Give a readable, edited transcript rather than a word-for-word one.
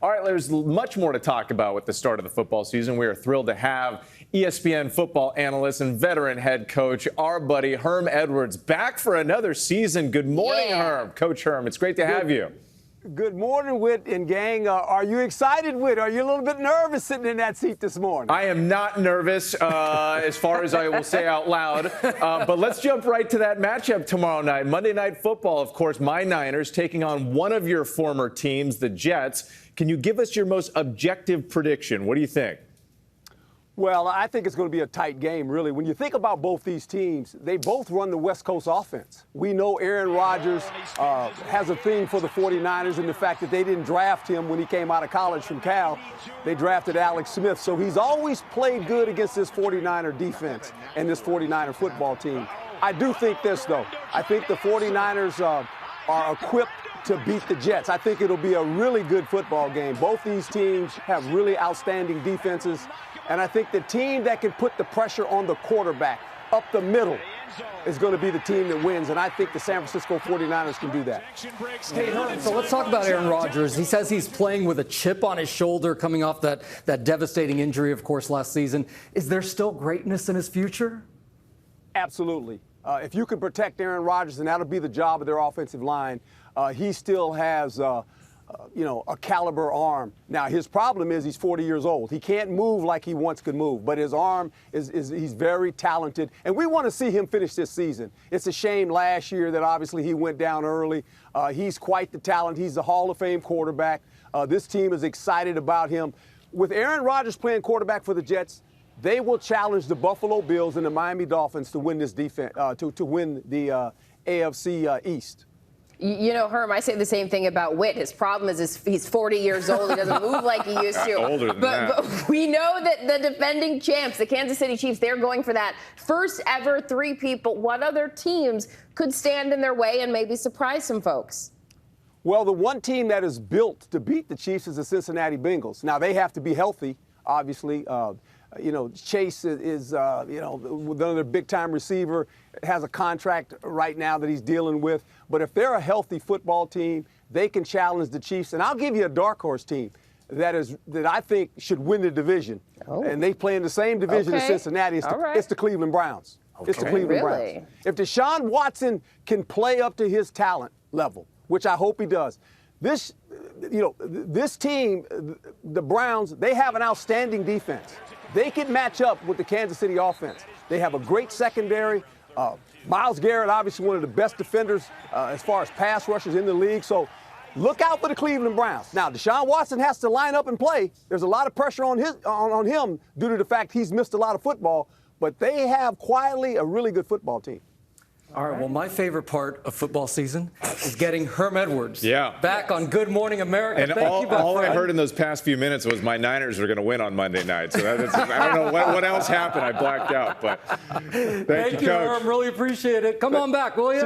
All right, there's much more to talk about with the start of the football season. We are thrilled to have ESPN football analyst and veteran head coach, our buddy Herm Edwards, back for another season. Good morning, Herm. Coach Herm, it's great to have you. Good morning, Whit and gang. Are you excited, Whit? Are you a little bit nervous sitting in that seat this morning? I am not nervous, as far as I will say out loud. But let's jump right to that matchup tomorrow night. Monday Night Football, of course, my Niners taking on one of your former teams, the Jets. Can you give us your most objective prediction? What do you think? Well, I think it's going to be a tight game, really. When you think about both these teams, they both run the West Coast offense. We know Aaron Rodgers has a thing for the 49ers and the fact that they didn't draft him when he came out of college from Cal. They drafted Alex Smith. So he's always played good against this 49er defense and this 49er football team. I do think this, though. I think the 49ers are equipped to beat the Jets. I think it'll be a really good football game. Both these teams have really outstanding defenses. And I think the team that can put the pressure on the quarterback up the middle is going to be the team that wins. And I think the San Francisco 49ers can do that. Hey, Herm, so let's talk about Aaron Rodgers. He says he's playing with a chip on his shoulder coming off that devastating injury, of course, last season. Is there still greatness in his future? Absolutely. If you can protect Aaron Rodgers, then that'll be the job of their offensive line. He still has a caliber arm. Now, his problem is he's 40 years old. He can't move like he once could move, but his arm he's very talented, and we want to see him finish this season. It's a shame last year that obviously he went down early. He's quite the talent. He's a Hall of Fame quarterback. This team is excited about him. With Aaron Rodgers playing quarterback for the Jets, they will challenge the Buffalo Bills and the Miami Dolphins to win this defense, to win the AFC East. You know, Herm, I say the same thing about Witt. His problem is he's 40 years old. He doesn't move like he used to. Older than that. But we know that the defending champs, the Kansas City Chiefs, they're going for that first ever three-peat. But what other teams could stand in their way and maybe surprise some folks? Well, the one team that is built to beat the Chiefs is the Cincinnati Bengals. Now, they have to be healthy, obviously. Chase is another big-time receiver, has a contract right now that he's dealing with. But if they're a healthy football team, they can challenge the Chiefs. And I'll give you a dark horse team that I think should win the division. Oh. And they play in the same division as Cincinnati. It's the Cleveland Browns. Okay. It's the Cleveland Browns. If Deshaun Watson can play up to his talent level, which I hope he does, this team, the Browns, they have an outstanding defense. They can match up with the Kansas City offense. They have a great secondary. Myles Garrett, obviously one of the best defenders as far as pass rushers in the league. So look out for the Cleveland Browns. Now, Deshaun Watson has to line up and play. There's a lot of pressure on him due to the fact he's missed a lot of football. But they have quietly a really good football team. All right, well, my favorite part of football season is getting Herm Edwards back on Good Morning America. And all I heard in those past few minutes was my Niners are going to win on Monday night. So I don't know what else happened. I blacked out. But thank you, Coach. Herm. Really appreciate it. Come on back, will you?